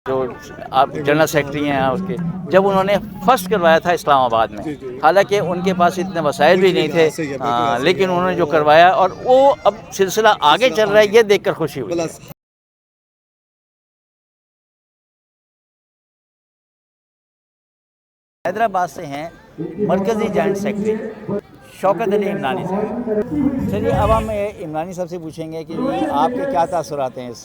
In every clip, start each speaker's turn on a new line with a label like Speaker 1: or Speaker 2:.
Speaker 1: جو آپ general secretary ہیں اس کے، جب انہوں نے فرسٹ کروایا تھا اسلام آباد میں، حالانکہ ان کے پاس اتنے وسائل بھی نہیں تھے، لیکن انہوں نے جو کروایا اور وہ اب سلسلہ آگے چل رہا ہے، یہ دیکھ کر خوشی ہوئی۔ حیدرآباد سے ہیں مرکزی جوائنٹ سیکرٹری شوکت علی عمرانی صاحب۔ چلیے اب ہم عمرانی صاحب سے پوچھیں گے کہ آپ کے کیا تاثرات ہیں اس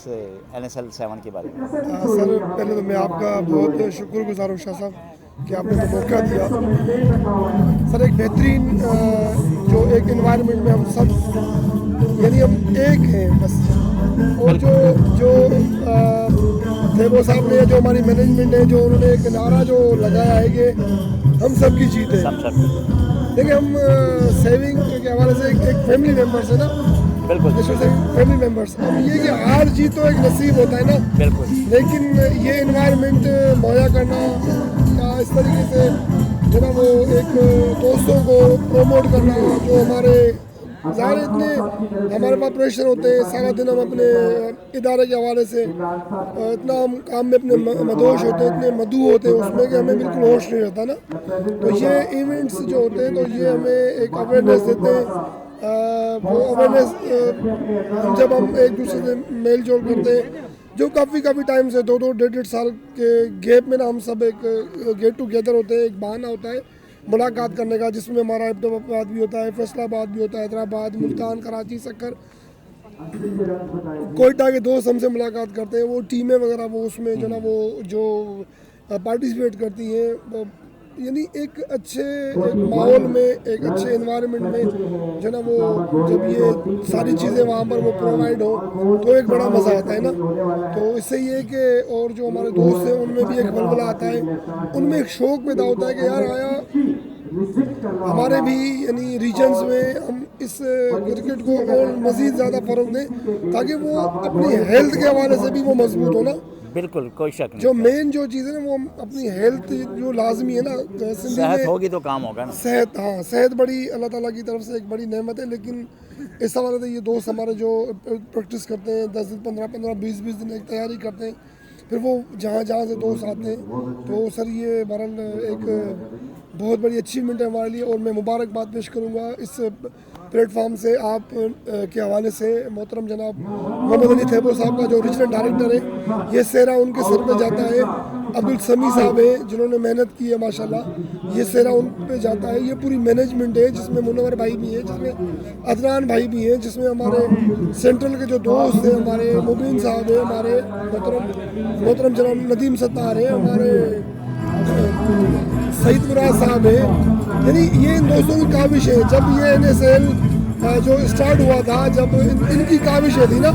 Speaker 1: NSL 7 کے بارے میں۔
Speaker 2: سر پہلے تو میں آپ کا بہت شکر گزار ہوں شاہ صاحب کہ آپ نے تو موقع دیا۔ سر ایک بہترین جو ایک انوائرمنٹ میں ہم سب یعنی ہم ایک ہیں بس، اور جو تھے وہ صاحب نے جو ہماری مینجمنٹ ہے جو انہوں نے ایک نعرہ جو لگایا ہے کہ ہم سب کی جیت ہے۔ دیکھیں ہم سیونگ کے حوالے سے ایک فیملی ممبرس ہے نا،
Speaker 1: بالکل
Speaker 2: فیملی ممبرس، اب یہ کہ ہار جیت تو ایک نصیب ہوتا ہے نا،
Speaker 1: بالکل،
Speaker 2: لیکن یہ انوائرمنٹ مہیا کرنا یا اس طریقے سے جو نا وہ ایک دوستوں کو پروموٹ کرنا، جو ہمارے ظاہر اتنے ہمارے پاس پریشر ہوتے ہیں، سارا دن ہم اپنے ادارے کے حوالے سے اتنا ہم کام میں اپنے مدوش ہوتے ہیں، اتنے مدعو ہوتے ہیں اس میں کہ ہمیں بالکل ہوش نہیں رہتا نا، تو یہ ایونٹس جو ہوتے ہیں تو یہ ہمیں ایک اویئرنیس دیتے ہیں۔ وہ اویئرنیس جب ہم ایک دوسرے سے میل جول کرتے ہیں، جو کافی ٹائم سے 2 1.5 سال کے گیپ میں نا ہم سب ایک گیٹ ٹوگیدر ہوتے ہیں، ایک بہانہ ہوتا ہے ملاقات کرنے کا، جس میں ہمارا ایبٹ آباد بھی ہوتا ہے، فیصل آباد بھی ہوتا ہے، حیدرآباد، ملتان، کراچی، سکر، کوئٹہ کے دوست ہم سے ملاقات کرتے ہیں، وہ ٹیمیں وغیرہ وہ اس میں جو نا وہ جو پارٹیسپیٹ کرتی ہیں، یعنی ایک اچھے ایک ماحول میں، ایک اچھے انوائرمنٹ میں جو نا وہ جب یہ ساری چیزیں وہاں پر وہ پرووائڈ ہو تو ایک بڑا مزہ آتا ہے نا، تو اس سے یہ کہ اور جو ہمارے دوست ہیں ان میں بھی ایک ولولہ آتا ہے، ان میں ایک شوق پیدا ہوتا ہے کہ یار آیا ہمارے بھی یعنی ریجنز میں ہم اس کرکٹ کو اور مزید زیادہ فروغ دیں تاکہ وہ اپنی ہیلتھ کے حوالے سے بھی وہ مضبوط ہو نا۔
Speaker 1: بالکل کوئی شک نہیں،
Speaker 2: جو مین جو چیز ہے نا وہ اپنی ہیلتھ جو لازمی ہے نا،
Speaker 1: صحت ہوگی تو کام ہوگا نا۔
Speaker 2: صحت، ہاں صحت بڑی اللہ تعالیٰ کی طرف سے ایک بڑی نعمت ہے، لیکن اس حوالے سے یہ دوست ہمارے جو پریکٹس کرتے ہیں 10 دن 15 20 دن ایک تیاری کرتے ہیں، پھر وہ جہاں سے دوست آتے ہیں، تو سر یہ بہرحال ایک بہت بڑی اچیومنٹ ہے ہمارے لیے، اور میں مبارکباد پیش کروں گا اس پلیٹ فارم سے آپ کے حوالے سے محترم جناب محمد علی تھیبو صاحب کا جو ریجنل ڈائریکٹر ہے، یہ سہرا ان کے سر پہ جاتا ہے، عبدالسمیع صاحب ہیں جنہوں نے محنت کی ہے ماشاءاللہ، یہ سہرا ان پہ جاتا ہے، یہ پوری مینجمنٹ ہے جس میں منور بھائی بھی ہیں، جس میں عدنان بھائی بھی ہیں، جس میں ہمارے سینٹرل کے جو دوست ہیں، ہمارے مبین صاحب ہیں، ہمارے محترم جناب ندیم ستار ہیں، ہمارے سعید مراد صاحب ہیں، یعنی یہ ان دوستوں کی کاوش ہے۔ جب یہ NSL جو اسٹارٹ ہوا تھا، جب ان کی کاوشیں تھی نا،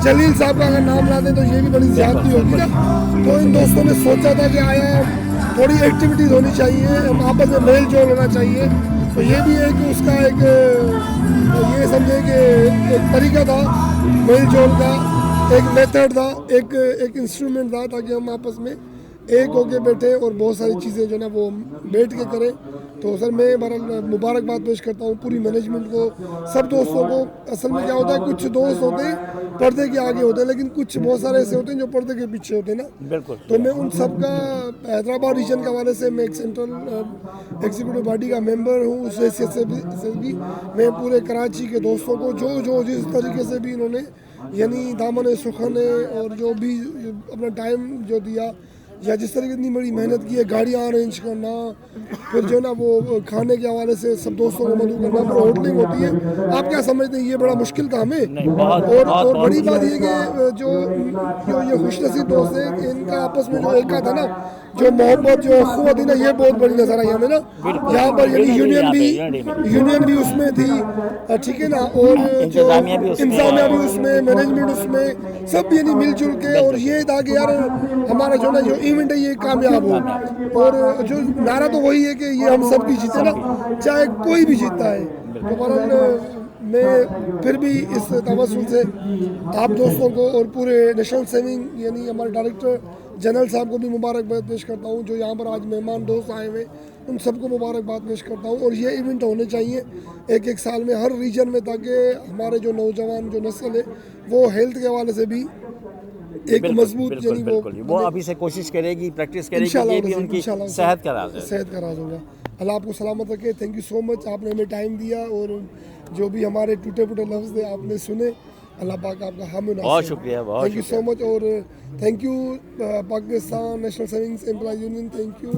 Speaker 2: جلیل صاحب کا اگر نام لا دیں تو یہ بھی بڑی زیادتی ہوگی نا، تو ان دوستوں نے سوچا تھا کہ آیا تھوڑی ایکٹیویٹیز ہونی چاہیے، ہم آپس میں میل جول ہونا چاہیے، تو یہ بھی ایک اس کا ایک یہ سمجھے کہ ایک طریقہ تھا میل جول کا، ایک میتھڈ تھا، ایک انسٹرومنٹ تھا، تاکہ ہم آپس میں ایک ہو کے بیٹھے اور بہت ساری چیزیں جو نا وہ بیٹھ کے کریں۔ تو سر میں مبارکباد پیش کرتا ہوں پوری مینجمنٹ کو، سب دوستوں کو۔ اصل میں کیا ہوتا ہے، کچھ دوست ہوتے ہیں پردے کے آگے ہوتے ہیں، لیکن کچھ بہت سارے ایسے ہوتے ہیں جو پردے کے پیچھے ہوتے ہیں نا،
Speaker 1: بالکل،
Speaker 2: تو میں ان سب کا حیدرآباد ریجن کے حوالے سے میں ایک سینٹرل ایگزیکٹو باڈی کا ممبر ہوں، اس حیثیت سے بھی میں پورے کراچی کے دوستوں کو جو جس طریقے سے بھی انہوں نے یعنی دامن سخن اور جو بھی اپنا ٹائم جو دیا، یا جس طریقے اتنی بڑی محنت کی ہے، گاڑیاں ارینج کرنا، پھر جو نا وہ کھانے کے حوالے سے سب دوستوں کو مدعو کرنا، پھر ہوٹلنگ ہوتی ہے، آپ کیا سمجھتے ہیں یہ بڑا مشکل کام ہے؟ اور بڑی بات یہ کہ جو یہ خوش نصیب دوست ہیں کہ ان کا آپس میں جو ایکا تھا نا، جو محبت جو اخوت تھی نا، یہ بہت بڑی نظر آئی ہمیں نا، یہاں پر یعنی یونین بھی اس میں تھی، ٹھیک ہے نا، اور جو انتظامیہ بھی اس میں، مینجمنٹ اس میں، سب یعنی مل جل کے، اور یہ تھا کہ یار ہمارا جو نا جو ایونٹ ہے یہ کامیاب ہو، اور جو نعرہ تو وہی ہے کہ یہ ہم سب کی جیتے نا، چاہے کوئی بھی جیتا ہے۔ تو بہرحال میں پھر بھی اس توسل سے آپ دوستوں کو اور پورے نیشنل سیونگ یعنی ہمارے ڈائریکٹر جنرل صاحب کو بھی مبارکباد پیش کرتا ہوں، جو یہاں پر آج مہمان دوست آئے ہوئے ان سب کو مبارکباد پیش کرتا ہوں، اور یہ ایونٹ ہونے چاہیے ایک سال میں ہر ریجن میں، تاکہ ہمارے جو نوجوان جو نسل ہے وہ ہیلتھ کے حوالے سے بھی एक मजबूत यानी
Speaker 1: वो अभी से कोशिश करेगी, प्रैक्टिस करेगी,
Speaker 2: इंशाल्लाह
Speaker 1: ये भी
Speaker 2: नसीब,
Speaker 1: उनकी
Speaker 2: इंशाल्लाह
Speaker 1: सेहत का राज है।
Speaker 2: सेहत का राज होगा। अल्लाह आपको सलामत रखे। थैंक यू सो मच, आपने हमें टाइम दिया और जो भी हमारे टूटे फूटे लफ्ज़ थे आपने सुने। अल्लाह पाक आपका हामी नासिर।
Speaker 1: बहुत शुक्रिया, बहुत
Speaker 2: थैंक यू सो मच। और thank you Pakistan national savings employ union, thank you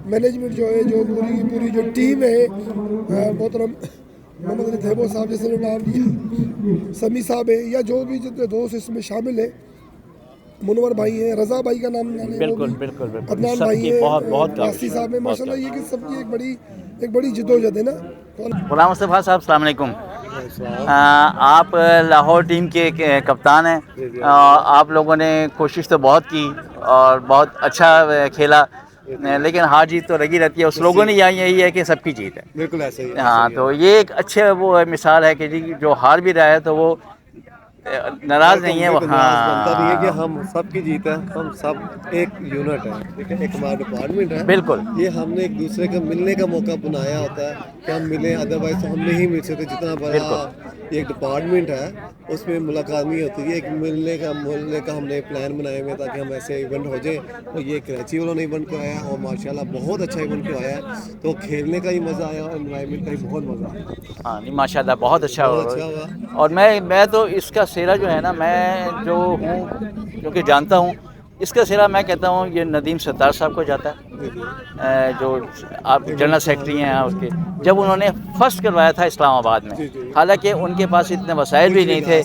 Speaker 2: management जो है, जो पूरी जो टीम है, मोहतरम मोहम्मद अली थेबो साहब जैसे ने नाम लिया, समी साहब है, या जो भी जितने दोस्त इसमें शामिल है, मुनवर भाई हैं, रज़ा भाई का नाम
Speaker 1: बिल्कुल,
Speaker 2: अदनान भाई
Speaker 1: सबकी
Speaker 2: हैं,
Speaker 1: बहुत
Speaker 2: यासी साहब हैं, माशाल्लाह ये कि सबकी एक बड़ी जिद्दोजहद है ना।
Speaker 1: गुलाम मुस्तफ़ा साहब, अस्सलाम वालेकुम। आप लाहौर टीम के कप्तान हैं। आप लोगों ने कोशिश तो बहुत की और बहुत अच्छा खेला, लेकिन हार जीत तो लगी रहती है। उस लोगों ने यही है कि सबकी जीत है।
Speaker 3: बिल्कुल ऐसे ही।
Speaker 1: हाँ, तो ये एक अच्छे वो मिसाल है कि जी जो हार भी रहा है तो वो नाराज नहीं है।
Speaker 3: बनता नहीं है कि
Speaker 1: हाँ,
Speaker 3: हम सबकी जीत है, हम सब एक यूनिट है, ठीक है, एक हमारा डिपार्टमेंट है।
Speaker 1: बिल्कुल।
Speaker 3: ये हमने एक दूसरे के मिलने का मौका बनाया होता है कि हम मिलें, अदरवाइज तो हम नहीं मिल सकते। जितना बड़ा ये एक डिपार्टमेंट है उसमें मुलाकात नहीं होती है। एक मिलने का हमने प्लान बनाए हुए ताकि हम ऐसे इवेंट हो जाए। और ये कराची वालों ने इवेंट को आया और माशाल्लाह बहुत अच्छा इवेंट को आया है। तो खेलने का ही मज़ा आया और एनवायरनमेंट का ही बहुत मज़ा आया।
Speaker 1: हाँ, नहीं माशाल्लाह बहुत अच्छा
Speaker 3: बहुत अच्छा
Speaker 1: हुआ।
Speaker 3: हुआ।
Speaker 1: और मैं तो इसका सेरा जो है ना, मैं जो हूँ क्योंकि जानता हूँ, इसका सिरा मैं कहता हूँ ये नदीम सत्तार साहब को जाता है, जो आप जनरल सेक्रेटरी हैं उसके। जब उन्होंने फर्स्ट करवाया था इस्लामाबाद में, हालांकि उनके पास इतने वसाइल भी नहीं थे,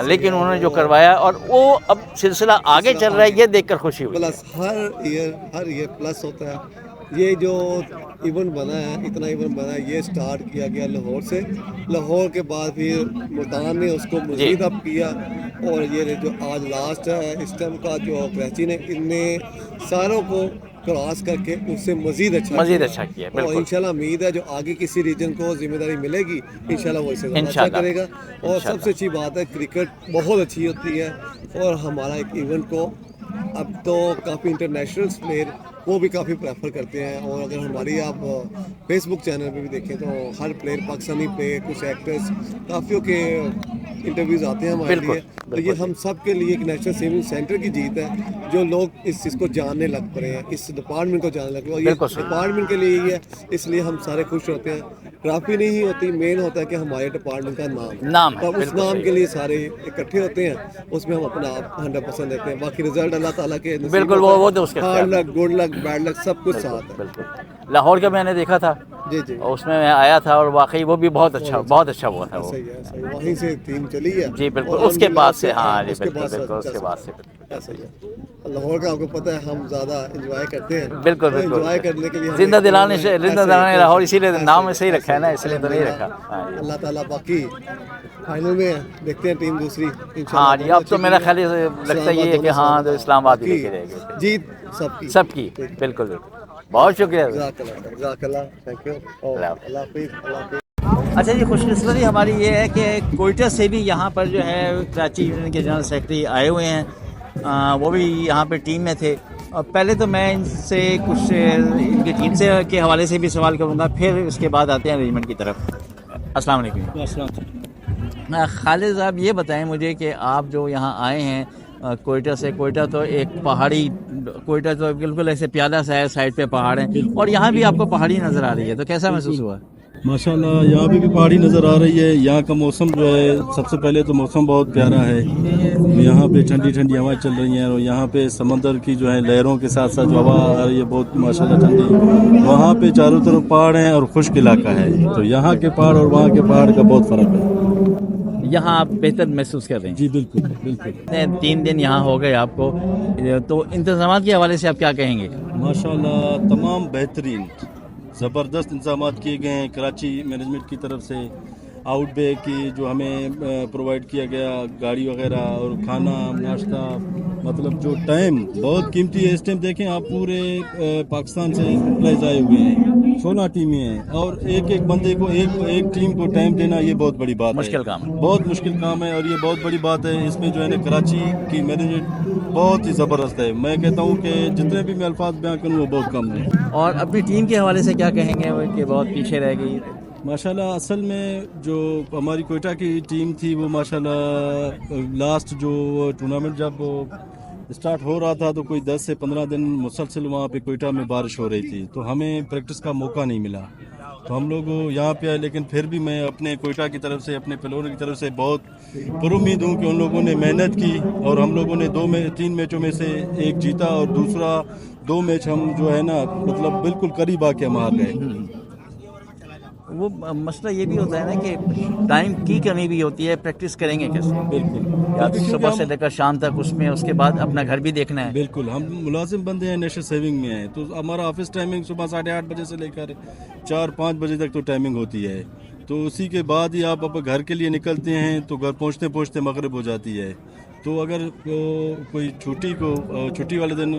Speaker 1: लेकिन उन्होंने जो करवाया और वो अब सिलसिला आगे चल रहा है, ये देखकर खुशी हुई।
Speaker 3: प्लस हर ईयर प्लस होता है। ये जो इवेंट बना है, इतना इवेंट बना है, ये स्टार्ट किया गया लाहौर से। लाहौर के बाद फिर मुल्तान ने उसको मज़ीद अप किया और ये जो आज लास्ट है इस टाइम का जो कराची ने, इनने सारों को क्रॉस करके उससे मज़ीद अच्छा
Speaker 1: किया।
Speaker 3: और इंशाल्लाह उम्मीद है जो आगे किसी रीजन को जिम्मेदारी मिलेगी इंशाल्लाह वो इससे अच्छा करेगा। और सबसे अच्छी बात है क्रिकेट बहुत अच्छी होती है और हमारा एक इवेंट को अब तो काफ़ी इंटरनेशनल प्लेयर वो भी काफ़ी प्रेफर करते हैं। और अगर हमारी आप फेसबुक चैनल पे भी देखें तो हर प्लेयर, पाकिस्तानी प्लेयर, कुछ एक्टर्स, काफ़ियों के इंटरव्यूज़ आते हैं हमारे लिए। तो ये हम सब के लिए एक नेशनल सेविंग सेंटर की जीत है, जो लोग इस चीज़ को जानने लग पड़े हैं, इस डिपार्टमेंट को जानने लग पड़े। और ये डिपार्टमेंट के लिए ही है, इसलिए हम सारे खुश होते हैं। ट्रॉफी नहीं होती, मेन होता है कि हमारे डिपार्टमेंट का नाम तो उस नाम के लिए सारे इकट्ठे होते हैं, उसमें हम अपना आप 100% देते हैं। बाकी रिजल्ट अल्लाह ताला के
Speaker 1: बिल्कुल, वो तो उसके
Speaker 3: hard luck, good luck, bad luck सब कुछ साथ है।
Speaker 1: बिल्कुल। लाहौर का मैंने देखा था
Speaker 3: जी
Speaker 1: उसमें मैं आया था और वाकई वो भी बहुत अच्छा हुआ था वो।
Speaker 3: सही है, वहीं से टीम चली है
Speaker 1: जी बिल्कुल, उसके बाद से हाँ जी बिल्कुल उसके बाद से
Speaker 3: ऐसा ही है। लाहौर का आपको पता है हम ज़्यादा एंजॉय करते हैं।
Speaker 1: बिल्कुल
Speaker 3: एंजॉय करने के लिए
Speaker 1: जिंदा दिलाने लाहौर, इसीलिए नाम ऐसे ही रखा है ना, इसलिए तो नहीं रखा।
Speaker 3: अल्लाह ताला बाकी फाइनल में देखते हैं टीम दूसरी
Speaker 1: हाँ जी। अब तो मेरा ख्याल लगता ये है कि हाँ तो इस्लामाबाद ही लेके रहेगी
Speaker 3: जीत सबकी।
Speaker 1: बिल्कुल। बहुत शुक्रिया।
Speaker 3: Thank you.
Speaker 1: अच्छा जी, खुशकिस्मती हमारी ये है कि कोयटा से भी यहाँ पर जो है कराची यूनियन के जनरल सेक्रेटरी आए हुए हैं। वो भी यहाँ पे टीम में थे। और पहले तो मैं इनसे कुछ इनकी टीम से के हवाले से भी सवाल करूँगा, फिर उसके बाद आते हैं अरेंजमेंट की तरफ। अस्सलाम वालेकुम। खालिद साहब, ये बताएं मुझे कि आप जो यहाँ आए हैं कोयटा से, कोयटा तो एक पहाड़ी, कोयटा तो बिल्कुल ऐसे प्याला सा है, साइड पे पहाड़ है और यहाँ भी आपको पहाड़ी नज़र आ रही है, तो कैसा महसूस हुआ?
Speaker 4: माशाल्लाह, यहाँ पे भी पहाड़ी नज़र आ रही है। यहाँ का मौसम जो है, सबसे पहले तो मौसम बहुत प्यारा है। यहाँ पे ठंडी ठंडी हवाएं चल रही हैं और यहाँ पे समंदर की जो है लहरों के साथ साथ हवा आ रही है बहुत माशाल्लाह ठंडी। वहाँ पे चारों तरफ पहाड़ हैं और खुश्क इलाका है, तो यहाँ के पहाड़ और वहाँ के पहाड़ का बहुत फ़र्क है।
Speaker 1: यहाँ आप बेहतर महसूस कर रहे हैं?
Speaker 4: जी बिल्कुल।
Speaker 1: 3 दिन यहाँ हो गए आपको, तो इंतजाम के हवाले से आप क्या कहेंगे?
Speaker 4: माशाल्लाह तमाम बेहतरीन ज़बरदस्त इंतजाम किए गए हैं कराची मैनेजमेंट की तरफ से। आउटबे की जो हमें प्रोवाइड किया गया गाड़ी वगैरह और खाना नाश्ता, मतलब जो टाइम बहुत कीमती है। इस टाइम देखें आप, पूरे पाकिस्तान से एम्प्लॉइज आए हुए हैं, 16 टीमें हैं और एक बंदे को एक टीम को टाइम देना ये बहुत बड़ी बात है,
Speaker 1: मुश्किल काम है,
Speaker 4: बहुत मुश्किल काम है और ये बहुत बड़ी बात है। इसमें जो है ना कराची की मैनेजमेंट बहुत ही ज़बरदस्त है। मैं कहता हूँ कि जितने भी मैं अल्फाज बयां करूँ वो बहुत कम है।
Speaker 1: और अपनी टीम के हवाले से क्या कहेंगे कि बहुत पीछे रह गई?
Speaker 4: माशाल्लाह असल में जो हमारी कोयटा की टीम थी वो माशाल्लाह लास्ट जो टूर्नामेंट जब स्टार्ट हो रहा था तो कोई 10 से 15 दिन मुसलसल वहाँ पे कोयटा में बारिश हो रही थी, तो हमें प्रैक्टिस का मौका नहीं मिला। तो हम लोग यहाँ पे आए, लेकिन फिर भी मैं अपने कोयटा की तरफ से, अपने पिलोर की तरफ से बहुत पुरुम्मीद हूँ कि उन लोगों ने मेहनत की और हम लोगों ने 3 मैचों में से एक जीता और दूसरा 2 मैच हम जो है ना मतलब बिल्कुल करीब आके हम हार गए।
Speaker 1: वो मसला ये भी होता है ना कि टाइम की कमी भी होती है, प्रैक्टिस करेंगे कैसे?
Speaker 4: बिल्कुल
Speaker 1: या सुबह से लेकर शाम तक उसमें, उसके बाद अपना घर भी देखना है।
Speaker 4: बिल्कुल, हम मुलाजिम बंदे हैं, नेशनल सेविंग में हैं, तो हमारा ऑफिस टाइमिंग सुबह 8:30 बजे से लेकर 4-5 बजे तक तो टाइमिंग होती है। तो उसी के बाद ही आप घर के लिए निकलते हैं तो घर पहुंचते पहुंचते मगरिब हो जाती है। तो अगर कोई छुट्टी वाले दिन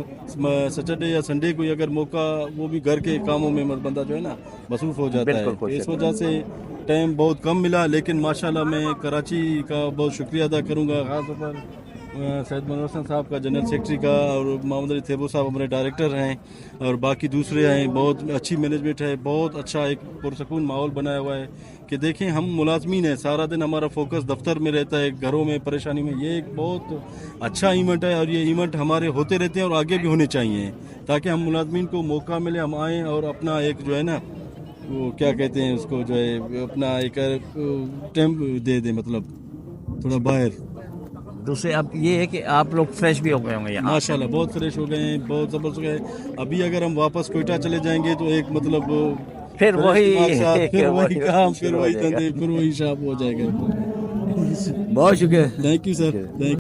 Speaker 4: सैटरडे या संडे को अगर मौका, वो भी घर के कामों में बंदा जो है ना मसरूफ़ हो जाता है, इस वजह से टाइम बहुत कम मिला। लेकिन माशाल्लाह मैं कराची का बहुत शुक्रिया अदा करूँगा, ख़ास तौर पर सैयद मनोहर हसन साहब का, जनरल सेक्रेटरी का, और मोहम्मद अली थेबो साहब हमारे डायरेक्टर हैं, और बाकी दूसरे हैं। बहुत अच्छी मैनेजमेंट है, बहुत अच्छा एक पुरसकून माहौल बनाया हुआ है कि देखें हम मुलाजमीन हैं, सारा दिन हमारा फोकस दफ्तर में रहता है, घरों में परेशानी में। ये एक बहुत अच्छा इवेंट है और ये इवेंट हमारे होते रहते हैं और आगे भी होने चाहिए, ताकि हम मुलाजमीन को मौका मिले, हम आएँ और अपना एक जो है ना वो क्या कहते हैं उसको, जो है अपना एक टेम्प दे दें, मतलब थोड़ा बाहर।
Speaker 1: दूसरे अब ये है कि आप लोग फ्रेश भी हो गए होंगे यहाँ?
Speaker 4: माशाल्लाह बहुत फ्रेश हो गए हैं, बहुत ज़बरदस्त हो गए। अभी अगर हम वापस कोयटा चले जाएंगे तो एक मतलब
Speaker 1: फिर वही
Speaker 4: काम, फिर वही धंधे, फिर वही शाप हो जाएगा।
Speaker 1: बहुत शुक्रिया।
Speaker 4: Thank you sir, thank